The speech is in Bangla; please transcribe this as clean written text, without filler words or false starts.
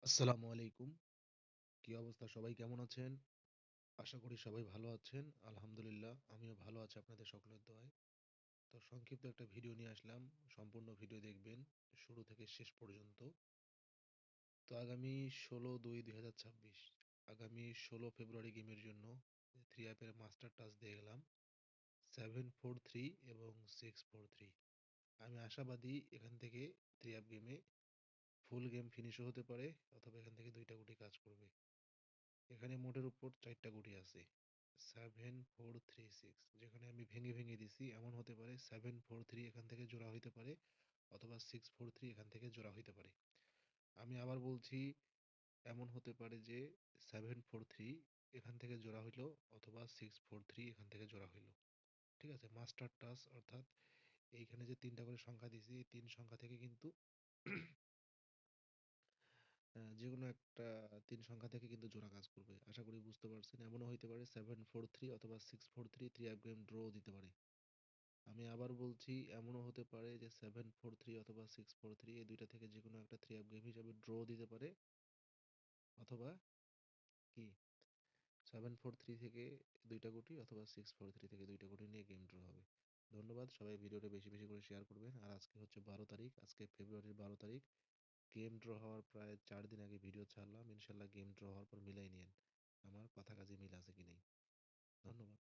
আসসালামু আলাইকুম। কি অবস্থা? সবাই কেমন আছেন? আশা করি সবাই ভালো আছেন। আলহামদুলিল্লাহ আমিও ভালো আছি আপনাদের সকলের দোয়ায়। তো সংক্ষিপ্ত একটা ভিডিও নিয়ে আসলাম। সম্পূর্ণ ভিডিও দেখবেন শুরু থেকে শেষ পর্যন্ত। তো আগামী ১৬/২/২০২৬ আগামী ১৬ ফেব্রুয়ারি গেমের জন্য 3 অ্যাপের মাস্টার টাচ দিয়ে গেলাম 743 এবং 643। আমি আশাবাদী এখান থেকে 3 অ্যাপ গেমে ফুল গেম ফিনিশও হতে পারে অথবা এখান থেকে ২টা গুটি কাজ করবে। এখানে মোটের উপর ৪টা গুটি আছে। 7 4 3 6 যেখানে আমি ভেঙে ভেঙে দিছি এমন হতে পারে 7 4 3 এখান থেকে জোড়া হইতে পারে অথবা 6 4 3 এখান থেকে জোড়া হইতে পারে। আমি আবার বলছি এমন হতে পারে যে 7 4 3 এখান থেকে জোড়া হইলো অথবা 6 4 3 এখান থেকে জোড়া হইলো। ঠিক আছে, মাস্টার টাচ অর্থাৎ এইখানে যে তিনটা করে সংখ্যা দিছি এই তিন সংখ্যা থেকে কিন্তু যেকোনো একটা ৩ সংখ্যা থেকে কিন্তু জোড়া কাজ করবে। আশা করি বুঝতে পারছেন। এমনও হইতে পারে 7 4 3 অথবা 6 4 3 3 অ্যাপ গেম ড্রও দিতে পারে। আমি আবার বলছি এমনও হতে পারে যে 7 4 3 অথবা 6 4 3 এই ২ টা থেকে যেকোনো একটা 3 অ্যাপ গেম হিসাবে ড্রও দিতে পারে অথবা কি 7 4 3 থেকে ২ টা গুটি অথবা 6 4 3 থেকে ২ টা গুটি নিয়ে গেম ড্র হবে। ধন্যবাদ। সবাই ভিডিওটা বেশি, বেশি করে শেয়ার করবেন। আর আজকে হচ্ছে ১২ তারিখ। আজকে ফেব্রুয়ারির ১২ তারিখ। গেম ড্র হওয়ার প্রায় ৪ দিন আগে ভিডিও ছাড়লাম। ইনশাআল্লাহ গেম ড্র হওয়ার পর মিলাই নিয়েন। আমার কথা কাজে মিল আছে কি নাই। ধন্যবাদ।